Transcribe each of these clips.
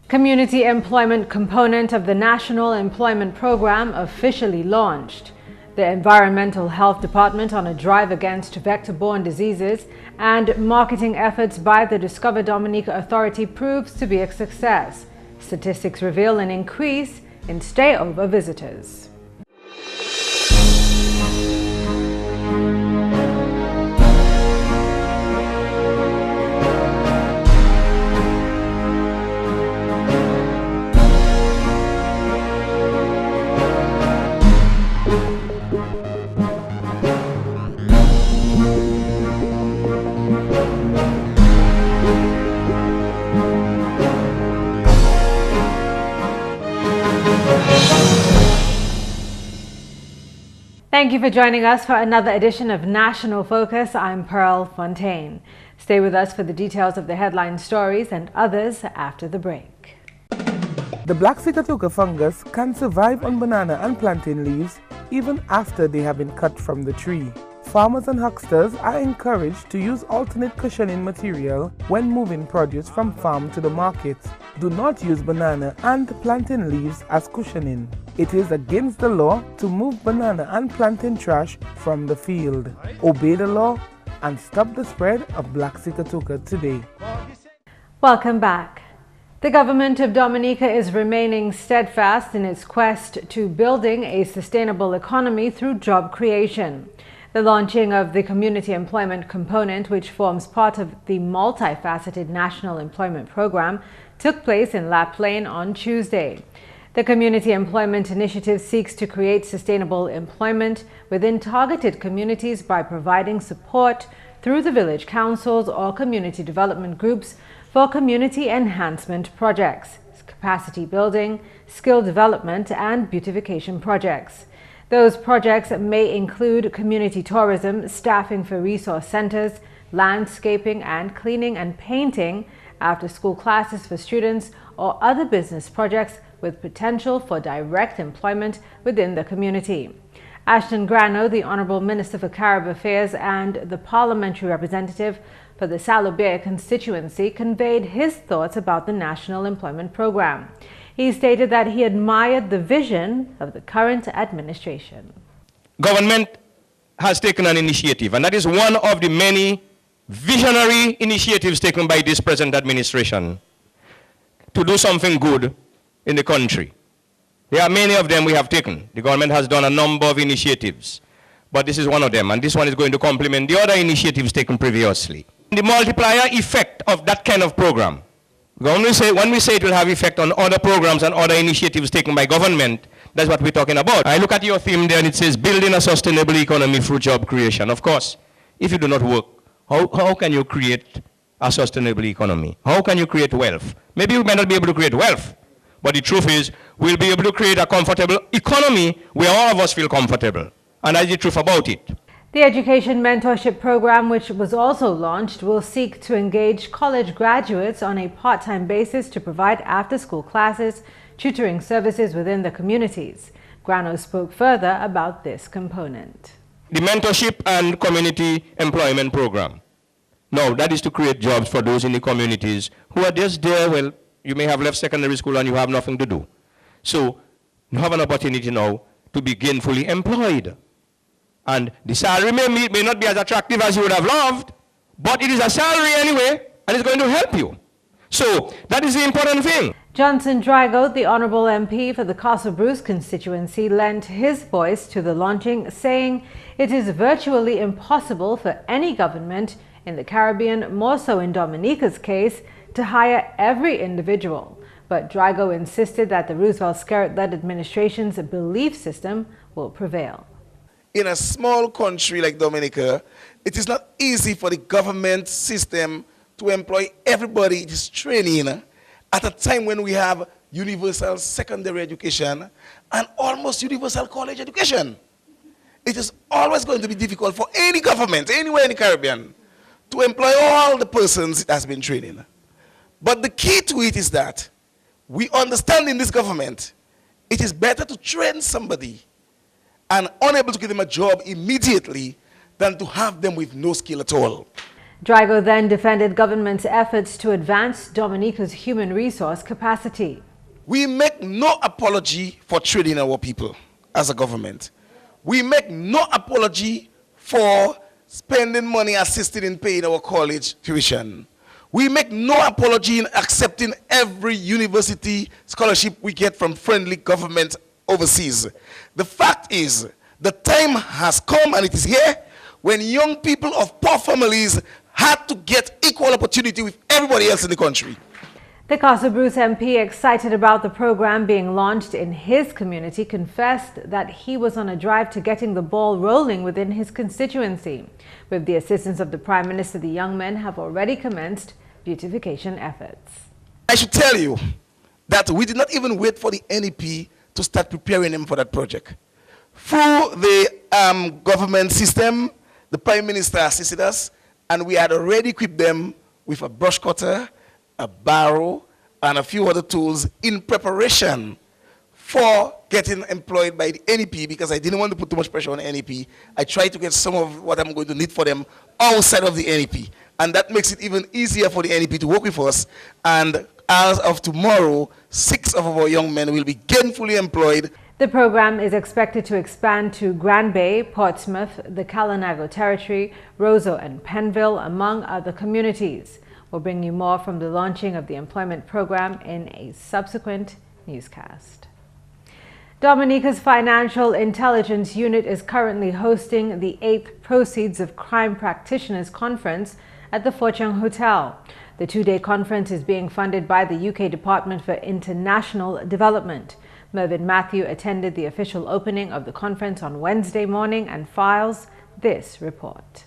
Community employment component of the National Employment Program officially launched. The Environmental Health Department on a drive against vector-borne diseases and marketing efforts by the Discover Dominica Authority proves to be a success. Statistics reveal an increase in stay-over visitors. Thank you for joining us for another edition of National Focus. I'm Pearl Fontaine. Stay with us for the details of the headline stories and others after the break. The black Sikatoka fungus can survive on banana and plantain leaves even after they have been cut from the tree. Farmers and hucksters are encouraged to use alternate cushioning material when moving produce from farm to the market. Do not use banana and plantain leaves as cushioning. It is against the law to move banana and plantain trash from the field. Obey the law and stop the spread of black Sikatoka today. Welcome back. The government of Dominica is remaining steadfast in its quest to building a sustainable economy through job creation. The launching of the community employment component, which forms part of the multifaceted National Employment Program, took place in Lap Lane on Tuesday. The Community Employment Initiative seeks to create sustainable employment within targeted communities by providing support through the village councils or community development groups for community enhancement projects, capacity building, skill development, and beautification projects. Those projects may include community tourism, staffing for resource centers, landscaping and cleaning and painting, after-school classes for students, or other business projects with potential for direct employment within the community. Ashton Grano, the Honourable Minister for Carib Affairs and the Parliamentary Representative for the Salobia constituency, conveyed his thoughts about the National Employment Program. He stated that he admired the vision of the current administration. Government has taken an initiative, and that is one of the many visionary initiatives taken by this present administration to do something good in the country. There are many of them we have taken. The government has done a number of initiatives, but this is one of them, and this one is going to complement the other initiatives taken previously. The multiplier effect of that kind of program, when we say it will have effect on other programs and other initiatives taken by government, that's what we're talking about. I look at your theme there and it says building a sustainable economy through job creation. Of course, if you do not work, how can you create a sustainable economy? How can you create wealth? Maybe you may not be able to create wealth, but the truth is we'll be able to create a comfortable economy where all of us feel comfortable. And that's the truth about it. The Education Mentorship Program, which was also launched, will seek to engage college graduates on a part-time basis to provide after-school classes, tutoring services within the communities. Grano spoke further about this component. The Mentorship and Community Employment Program. Now, that is to create jobs for those in the communities who are just there. Well, you may have left secondary school and you have nothing to do. So, you have an opportunity now to be gainfully employed. And the salary may not be as attractive as you would have loved, but it is a salary anyway, and it's going to help you. So that is the important thing. Johnson Drago, the Honourable MP for the Castle Bruce constituency, lent his voice to the launching, saying it is virtually impossible for any government in the Caribbean, more so in Dominica's case, to hire every individual. But Drago insisted that the Roosevelt Skerritt-led administration's belief system will prevail. In a small country like Dominica, it is not easy for the government system to employ everybody it is training at a time when we have universal secondary education and almost universal college education. It is always going to be difficult for any government, anywhere in the Caribbean, to employ all the persons it has been training. But the key to it is that we understand in this government, it is better to train somebody and unable to give them a job immediately than to have them with no skill at all. Drago then defended government's efforts to advance Dominica's human resource capacity. We make no apology for training our people as a government. We make no apology for spending money assisting in paying our college tuition. We make no apology in accepting every university scholarship we get from friendly governments overseas. The fact is, the time has come, and it is here, when young people of poor families had to get equal opportunity with everybody else in the country. The Casa Bruce MP, excited about the program being launched in his community, confessed that he was on a drive to getting the ball rolling within his constituency. With the assistance of the Prime Minister, the young men have already commenced beautification efforts. I should tell you that we did not even wait for the NEP to start preparing them for that project. Through the government system, the Prime Minister assisted us, and we had already equipped them with a brush cutter, a barrow, and a few other tools in preparation for getting employed by the NEP, because I didn't want to put too much pressure on the NEP. I tried to get some of what I'm going to need for them outside of the NEP. And that makes it even easier for the NEP to work with us. And as of tomorrow, 6 of our young men will be gainfully employed. The program is expected to expand to Grand Bay, Portsmouth, the Kalinago Territory, Roseau and Penville, among other communities. We'll bring you more from the launching of the employment program in a subsequent newscast. Dominica's Financial Intelligence Unit is currently hosting the 8th Proceeds of Crime Practitioners Conference at the Fontaine Hotel. The 2-day conference is being funded by the UK Department for International Development. Mervyn Matthew attended the official opening of the conference on Wednesday morning and files this report.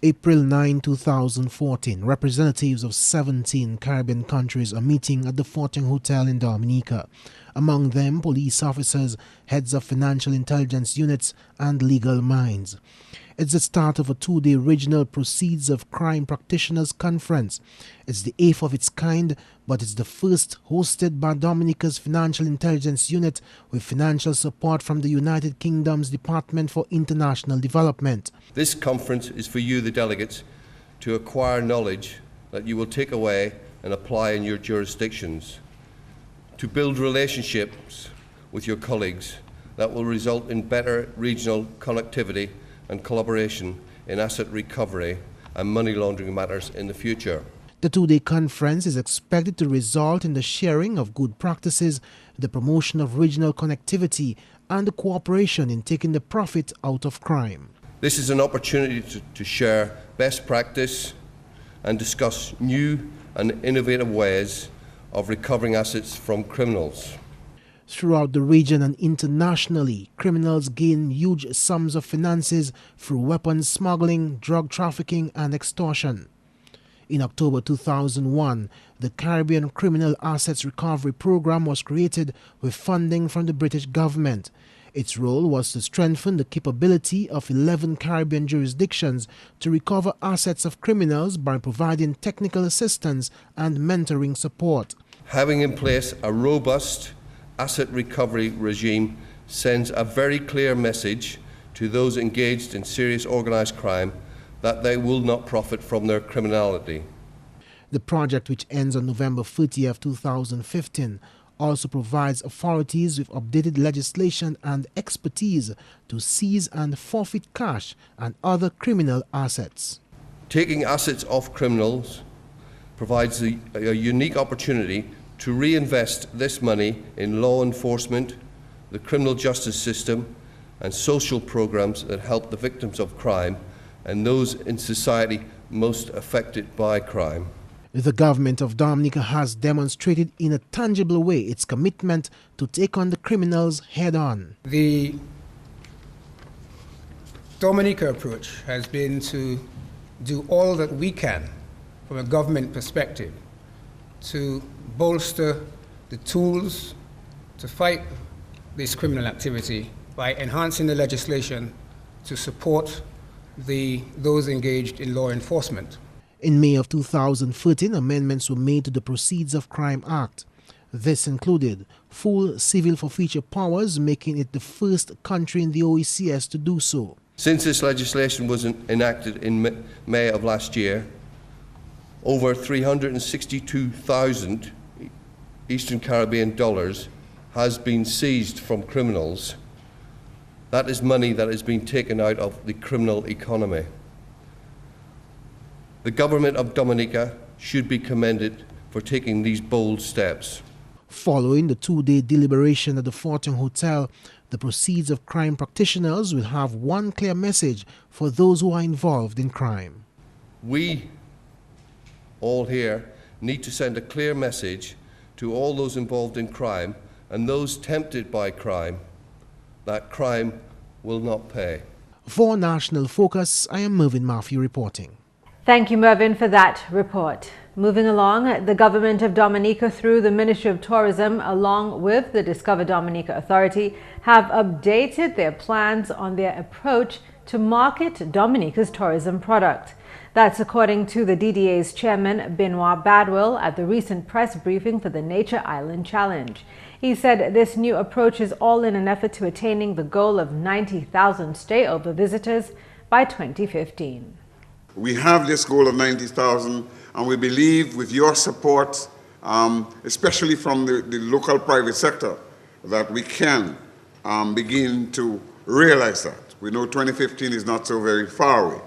April 9, 2014, representatives of 17 Caribbean countries are meeting at the Fontaine Hotel in Dominica. Among them, police officers, heads of financial intelligence units, and legal minds. It's the start of a 2-day regional Proceeds of Crime Practitioners Conference. It's the 8th of its kind, but it's the first hosted by Dominica's Financial Intelligence Unit with financial support from the United Kingdom's Department for International Development. This conference is for you, the delegates, to acquire knowledge that you will take away and apply in your jurisdictions, to build relationships with your colleagues that will result in better regional connectivity and collaboration in asset recovery and money laundering matters in the future. The 2-day conference is expected to result in the sharing of good practices, the promotion of regional connectivity, and the cooperation in taking the profit out of crime. This is an opportunity to share best practice and discuss new and innovative ways of recovering assets from criminals. Throughout the region and internationally, criminals gain huge sums of finances through weapons smuggling, drug trafficking, and extortion. In October 2001, the Caribbean Criminal Assets Recovery Program was created with funding from the British government. Its role was to strengthen the capability of 11 Caribbean jurisdictions to recover assets of criminals by providing technical assistance and mentoring support. Having in place a robust asset recovery regime sends a very clear message to those engaged in serious organised crime that they will not profit from their criminality. The project, which ends on November 30th, 2015, also provides authorities with updated legislation and expertise to seize and forfeit cash and other criminal assets. Taking assets off criminals provides a unique opportunity to reinvest this money in law enforcement, the criminal justice system, and social programs that help the victims of crime and those in society most affected by crime. The government of Dominica has demonstrated in a tangible way its commitment to take on the criminals head-on. The Dominica approach has been to do all that we can from a government perspective to bolster the tools to fight this criminal activity by enhancing the legislation to support those engaged in law enforcement. In May of 2013, amendments were made to the Proceeds of Crime Act. This included full civil forfeiture powers, making it the first country in the OECS to do so. Since this legislation was enacted in May of last year, over 362,000 Eastern Caribbean dollars has been seized from criminals. That is money that has been taken out of the criminal economy. The government of Dominica should be commended for taking these bold steps. Following the two-day deliberation at the Fontaine Hotel, the proceeds of crime practitioners will have one clear message for those who are involved in crime. We all here need to send a clear message to all those involved in crime and those tempted by crime that crime will not pay. For National Focus, I am Mervyn Matthew reporting. Thank you, Mervyn, for that report. Moving along, the government of Dominica, through the Ministry of Tourism, along with the Discover Dominica Authority, have updated their plans on their approach to market Dominica's tourism product. That's according to the DDA's chairman, Benoit Badwell, at the recent press briefing for the Nature Island Challenge. He said this new approach is all in an effort to attaining the goal of 90,000 stay-over visitors by 2015. We have this goal of 90,000, and we believe with your support, especially from the local private sector, that we can begin to realize that. We know 2015 is not so very far away.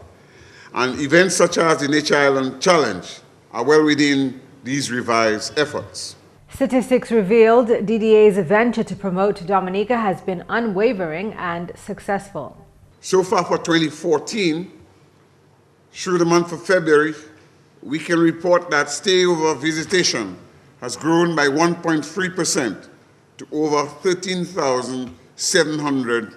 And events such as the Nature Island Challenge are well within these revised efforts. Statistics revealed DDA's venture to promote Dominica has been unwavering and successful. So far for 2014, through the month of February, we can report that stay-over visitation has grown by 1.3% to over 13,700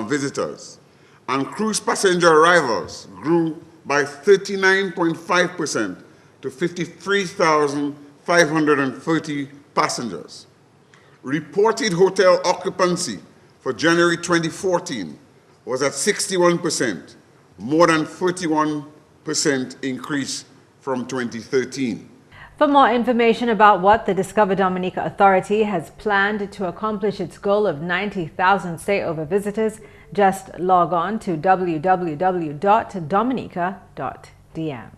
visitors. And cruise passenger arrivals grew by 39.5% to 53,530 passengers. Reported hotel occupancy for January 2014 was at 61%, more than 41% increase from 2013. For more information about what the Discover Dominica Authority has planned to accomplish its goal of 90,000 stay-over visitors, just log on to www.dominica.dm.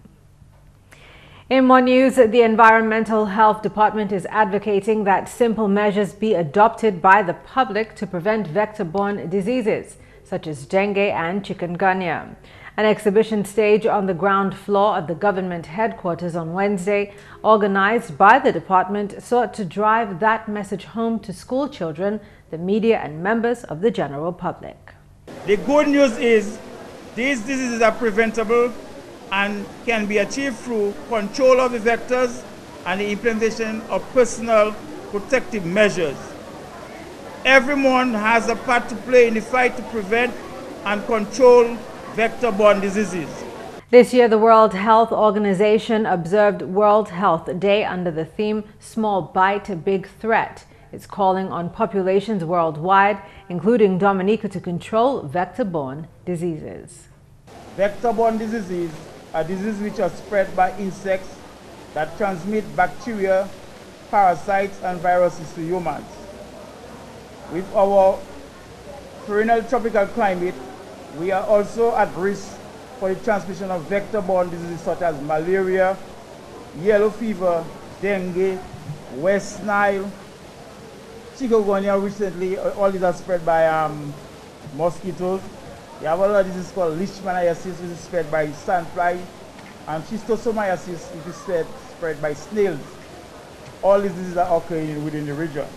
In more news, the Environmental Health Department is advocating that simple measures be adopted by the public to prevent vector-borne diseases, such as dengue and chikungunya. An exhibition stage on the ground floor of the government headquarters on Wednesday, organized by the department, sought to drive that message home to school children, the media, and members of the general public. The good news is these diseases are preventable and can be achieved through control of the vectors and the implementation of personal protective measures. Everyone has a part to play in the fight to prevent and control vector-borne diseases. This year, the World Health Organization observed World Health Day under the theme Small Bite, Big Threat. It's calling on populations worldwide, including Dominica, to control vector-borne diseases. Vector-borne diseases are diseases which are spread by insects that transmit bacteria, parasites, and viruses to humans. With our perennial tropical climate, we are also at risk for the transmission of vector-borne diseases such as malaria, yellow fever, dengue, West Nile, chikungunya recently. All these are spread by mosquitoes. We have another disease called leishmaniasis, which is spread by sandfly, and schistosomiasis, which is spread by snails. All these diseases are occurring within the region.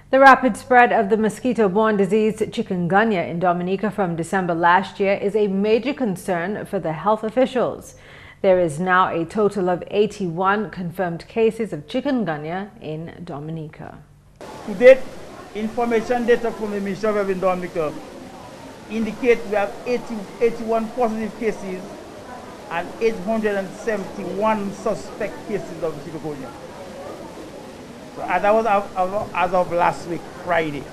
The rapid spread of the mosquito-borne disease chikungunya in Dominica from December last year is a major concern for the health officials. There is now a total of 81 confirmed cases of chikungunya in Dominica. To date, information data from the Ministry of Health in Dominica indicate we have 81 positive cases and 871 suspect cases of chikungunya. So that was as of last week, Friday.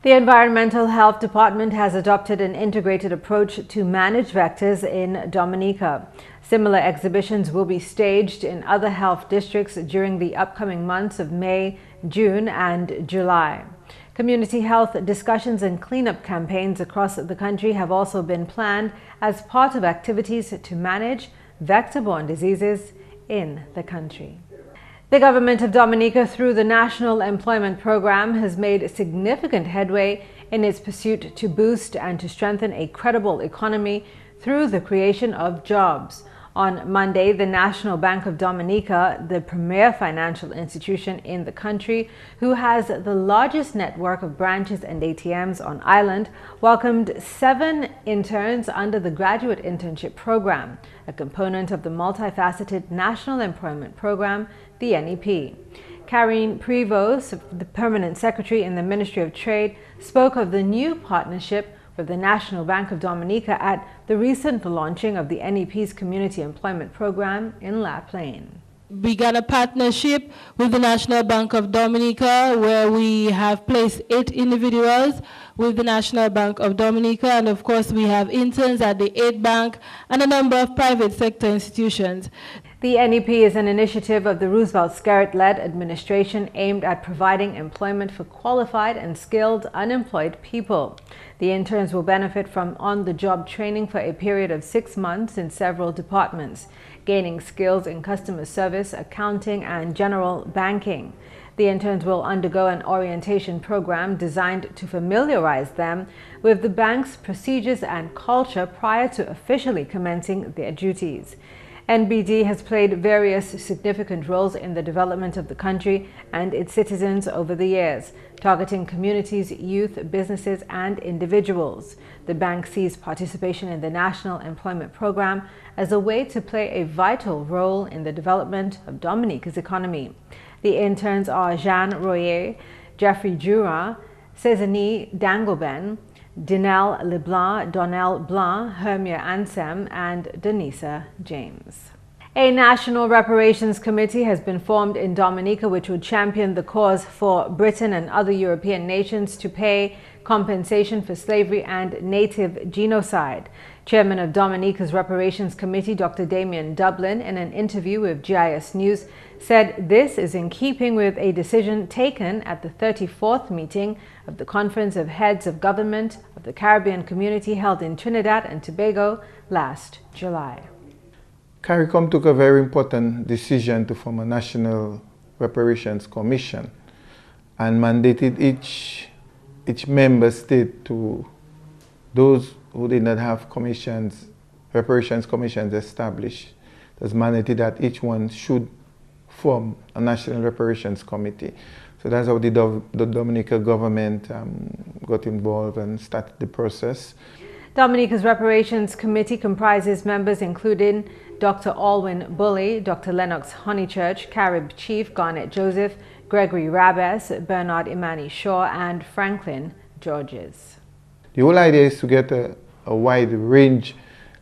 The Environmental Health Department has adopted an integrated approach to manage vectors in Dominica. Similar exhibitions will be staged in other health districts during the upcoming months of May, June, and July. Community health discussions and cleanup campaigns across the country have also been planned as part of activities to manage vector-borne diseases in the country. The government of Dominica, through the National Employment Program, has made significant headway in its pursuit to boost and to strengthen a credible economy through the creation of jobs. On Monday, the National Bank of Dominica, the premier financial institution in the country, who has the largest network of branches and ATMs on island, welcomed 7 interns under the Graduate Internship Program, a component of the multifaceted National Employment Program, the NEP. Karine Prevost, the Permanent Secretary in the Ministry of Trade, spoke of the new partnership with the National Bank of Dominica at the recent launching of the NEP's Community Employment Program in La Plaine. We got a partnership with the National Bank of Dominica where we have placed 8 individuals with the National Bank of Dominica, and of course we have interns at the 8 Bank and a number of private sector institutions. The NEP is an initiative of the Roosevelt Skerritt-led administration aimed at providing employment for qualified and skilled unemployed people. The interns will benefit from on-the-job training for a period of 6 months in several departments, gaining skills in customer service, accounting, and general banking. The interns will undergo an orientation program designed to familiarize them with the bank's procedures and culture prior to officially commencing their duties. NBD has played various significant roles in the development of the country and its citizens over the years, targeting communities, youth, businesses, and individuals. The bank sees participation in the National Employment Program as a way to play a vital role in the development of Dominica's economy. The interns are Jeanne Royer, Jeffrey Jura, Cézanne Dangoben, Dinelle Leblanc, Donnell Blanc, Hermia Ansem, and Denisa James. A National Reparations Committee has been formed in Dominica which would champion the cause for Britain and other European nations to pay compensation for slavery and native genocide. Chairman of Dominica's Reparations Committee, Dr. Damien Dublin, in an interview with GIS News, said this is in keeping with a decision taken at the 34th meeting of the Conference of Heads of Government of the Caribbean Community held in Trinidad and Tobago last July. CARICOM took a very important decision to form a National Reparations Commission and mandated each member state to those who did not have commissions, reparations commissions established. It was mandated that each one should form a National Reparations Committee. So that's how the Dominican government got involved and started the process. Dominica's Reparations Committee comprises members including Dr. Alwyn Bully, Dr. Lennox Honeychurch, Carib Chief Garnet Joseph, Gregory Rabes, Bernard Imani Shaw, and Franklin Georges. The whole idea is to get a wide range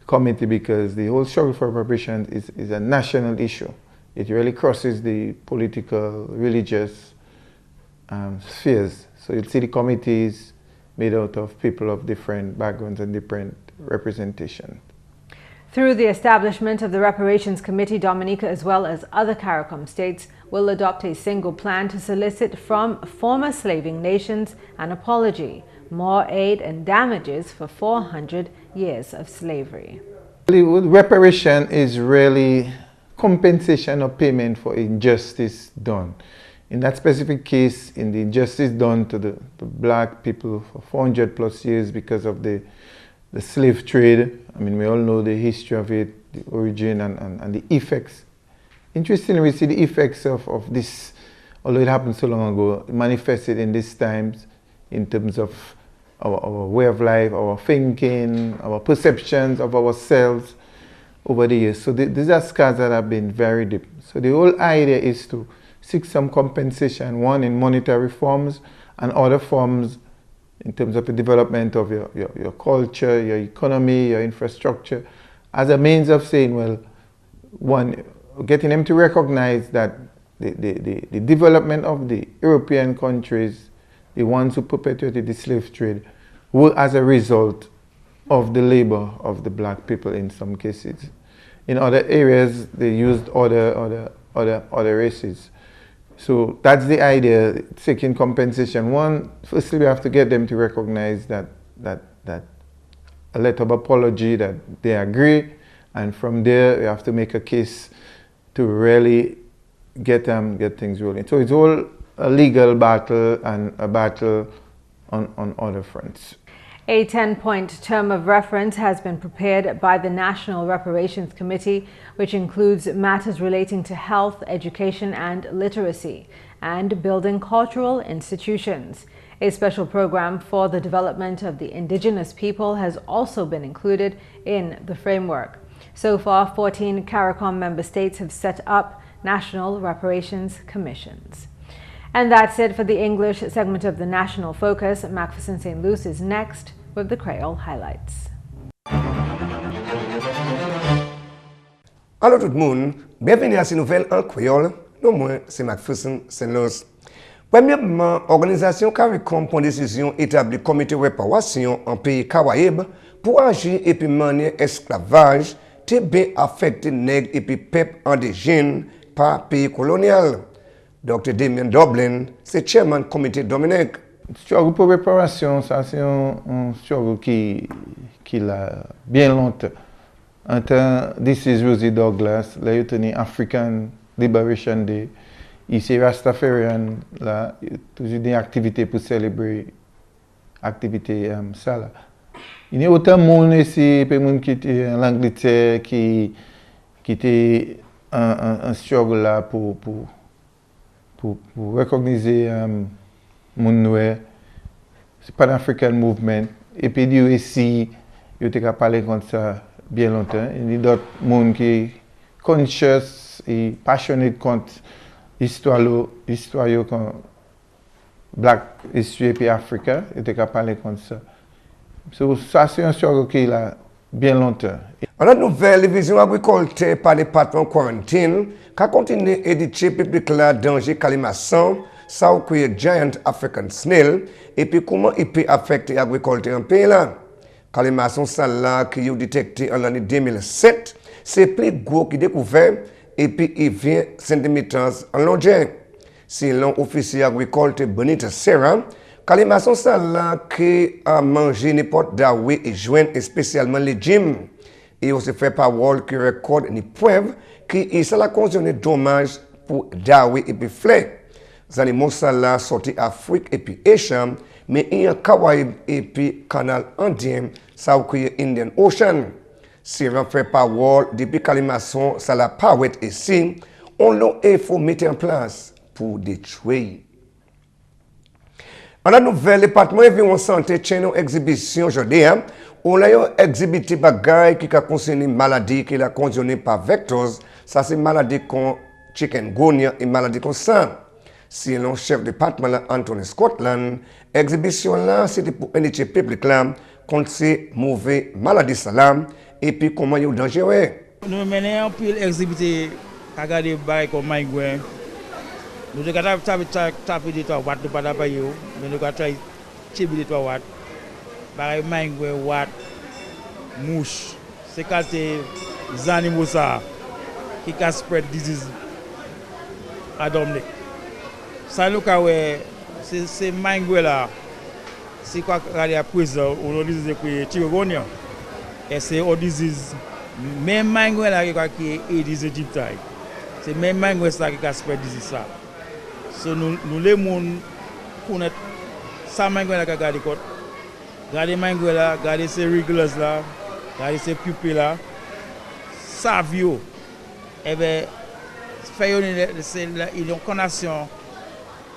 committee because the whole struggle for reparations is a national issue. It really crosses the political, religious spheres. So you'll see the committees made out of people of different backgrounds and different representation. Through the establishment of the Reparations Committee, Dominica, as well as other CARICOM states, will adopt a single plan to solicit from former slaving nations an apology, more aid and damages for 400 years of slavery. Reparation is really compensation or payment for injustice done. In that specific case, in the injustice done to the black people for 400 plus years because of the slave trade. I mean, we all know the history of it, the origin and the effects. Interestingly, we see the effects of this, although it happened so long ago, manifested in these times in terms of our way of life, our thinking, our perceptions of ourselves over the years. So these are scars that have been very deep. So the whole idea is to seek some compensation, one in monetary forms and other forms in terms of the development of your culture, your economy, your infrastructure, as a means of saying, well, one, getting them to recognize that the development of the European countries, the ones who perpetuated the slave trade, were as a result of the labor of the black people in some cases. In other areas, they used other races. So that's the idea, seeking compensation. One, firstly, we have to get them to recognize that a letter of apology, that they agree, and from there, we have to make a case to really get things rolling. So it's all a legal battle and a battle on other fronts. A 10-point term of reference has been prepared by the National Reparations Committee, which includes matters relating to health, education and literacy, and building cultural institutions. A special program for the development of the indigenous people has also been included in the framework. So far, 14 CARICOM member states have set up national reparations commissions. And that's it for the English segment of the National Focus. McPherson St. Luce is next with the Creole highlights. Allô tout le monde, bienvenue à ces nouvelles en créole. Non, moi, c'est McPherson St. Luce. Premièrement, l'organisation CARICOM prend décision établir comité de réparation en pays Caraïbes pour agir et puis mener esclavage, te bien affecté nègres et puis peuple indigène par pays colonial. Dr. Damien Dublin, c'est chairman comité Dominique. Struggle pour réparation, ça c'est un struggle qui l'a bien longtemps. En temps, this is Rosie Douglas, là, il y a African Liberation Day. Ici, Rastafarian, là, toujours des activités pour célébrer activités ça là. Il y a autant de monde ici, des gens qui étaient en Angleterre, qui étaient un struggle là pour recogniser mon noir. C'est pas l'African Movement. Et puis, il y a aussi, il y a parlé comme ça bien longtemps. Il y a d'autres gens qui sont conscious et passionnés contre l'histoire comme Black History et puis Africa. Il y a parlé comme ça. So, ça, c'est un struggle qui est là bien longtemps. En autre nouvelle, les visions agricoles par le département quarantine, qui continue d'éditer public là danger calimaçon, ça ou giant African snail, et puis comment il peut affecter l'agriculture en pays là. Calimaçon ça là qui est détecté en l'année 2007, c'est plus gros qui découvert, et puis il vient cm en longueur. Selon l'officier agricole Bonita Serra, calimaçon ça là qui a mangé n'importe d'Aoué et joint spécialement les gyms. Et aussi fait parole qui recorde une preuve qui ça la conditionné dommage pour Dawe et puis Flé. Les animaux ça là sorti Afrique et puis Asia, mais il y a Caraïbes et puis Canal Indien, ça ou Indian Ocean. Si on fait parole depuis calimaçon ça la paraît ici, on l'a il faut mettre en place pour détruire. En la nouvelle, le département environ santé tient une exhibition aujourd'hui. On a exhibité bagaille qui a concerné maladie qui a conditionné par vectors. Ça c'est maladie comme chikungunya et maladie comme ça. Si le chef de département Anthony Scotland, exhibition là c'était pour indiquer public là contre ces mauvaises maladies ça et puis comment ils sont dangereux. Nous menons puis exhibiter regarder bagaille comme migraine. Nous avons tapé des toits watts, nous pas d'appareil, mais nous avons tapé des toits watts. Pareil, mangue, watt, mouche, c'est quand les animaux ça qui can spread disease à Dominique. Ça nous c'est mangue là, c'est quoi regarder à présent, on dit que chikungunya, et c'est une disease, même mangue là qui est Aedes aegypti, c'est même mangue ça qui can spread disease ça. So nous les gens connaissent ça mangue là qui regarde quoi. Regardez mangue là, regardez ces regulars là, regardez ces pupilles là. Savio, eh bien, fait une connexion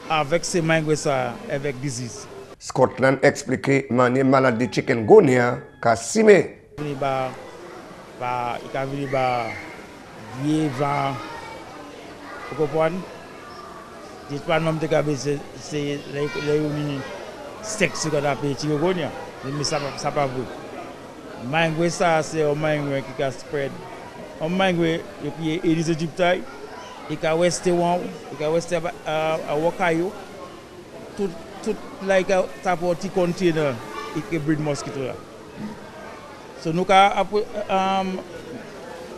avec ces mangues ça, avec disease. Scotland expliqué manière maladie chikungunya qu'a simé. Il va venir vieux vent. Vous comprenez? Dit pas nom de cabesse c'est les sexe qu'on appelle chikungunya, mais ça pas vrai. Mangue ça c'est un mangue qui a spread. Un mangue et puis Aedes aegypti, il a resté à Wakayo, tout like a type of container, il peut breed mosquito là. So nous ka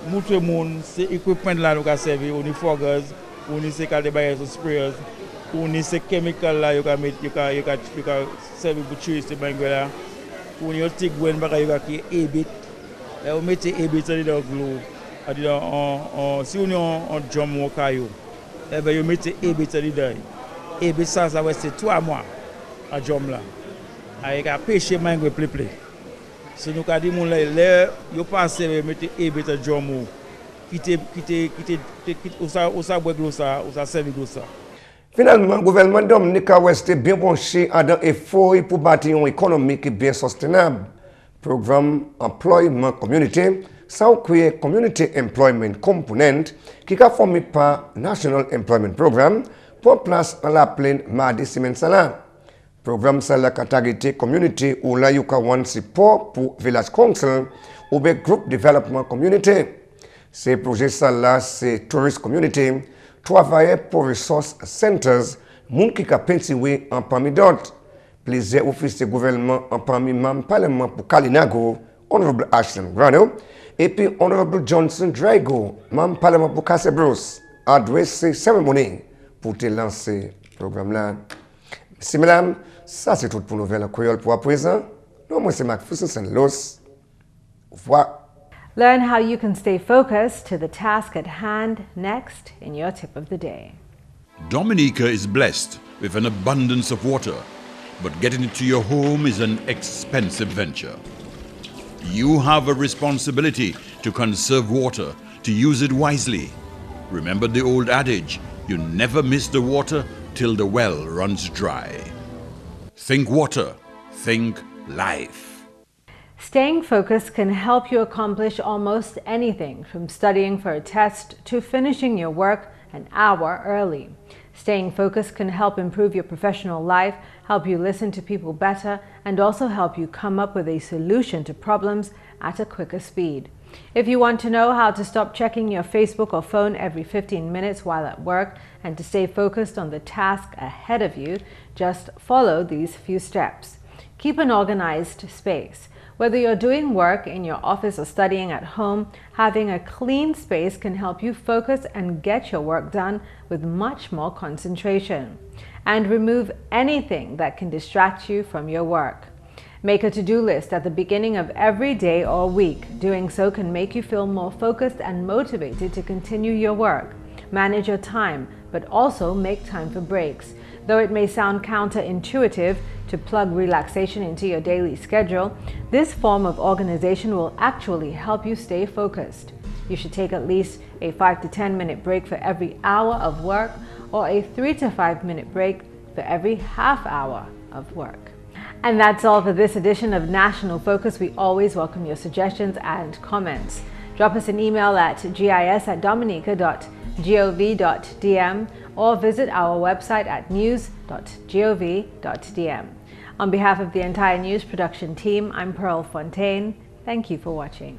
montrer monde c'est équipement là nous ka servir on foggers Uni se ka de baye so sprayers. Uni se chemical la you can sell people trees to Bangla. Uni you take when baka you can a bit. You make a bit of the glue. Si uni on drum worker you. You make a bit of the day. A bit ça va rester 3 mois à drum là. Avec un pêcher mangue play. Si nous avons dit mon là, yo pense mettre a bit of drum quitter ça boire de ça, ça servir de ça. Finalement, le gouvernement Dominica est bien branché à un effort pour bâtir une économie qui est bien soutenable. Programme Employment Community, ça crée Community Employment Component qui est formé par National Employment Program pour place dans la plaine mardi semaine sala. Programme ça la catégorie community ou là you can want support pour village council ou bien group development community. Ces projets ça là c'est tourist community, travailler pour resource centers, moun qui ka pensiwe en parmi d'autres. Plusieurs officiers de gouvernement en parmi membres parlement pour Kalinago, Honorable Ashton Grano, et puis Honorable Johnson Drago, membre parlement pour Cassebros, adressé cérémonie pour te lancer le programme là. Merci mesdames, ça c'est tout pour Nouvelle Creole pour à présent. Non, moi c'est McPherson Luce. Au revoir. Learn how you can stay focused to the task at hand next in your tip of the day. Dominica is blessed with an abundance of water, but getting it to your home is an expensive venture. You have a responsibility to conserve water, to use it wisely. Remember the old adage, you never miss the water till the well runs dry. Think water, think life. Staying focused can help you accomplish almost anything, from studying for a test to finishing your work an hour early. Staying focused can help improve your professional life, help you listen to people better, and also help you come up with a solution to problems at a quicker speed. If you want to know how to stop checking your Facebook or phone every 15 minutes while at work and to stay focused on the task ahead of you, just follow these few steps. Keep an organized space. Whether you're doing work in your office or studying at home, having a clean space can help you focus and get your work done with much more concentration. And remove anything that can distract you from your work. Make a to-do list at the beginning of every day or week. Doing so can make you feel more focused and motivated to continue your work. Manage your time, but also make time for breaks. Though it may sound counterintuitive to plug relaxation into your daily schedule, this form of organization will actually help you stay focused. You should take at least a 5 to 10 minute break for every hour of work, or a 3 to 5 minute break for every half hour of work. And that's all for this edition of National Focus. We always welcome your suggestions and comments. Drop us an email at gis@dominica.gov.dm or visit our website at news.gov.dm. On behalf of the entire news production team, I'm Pearl Fontaine. Thank you for watching.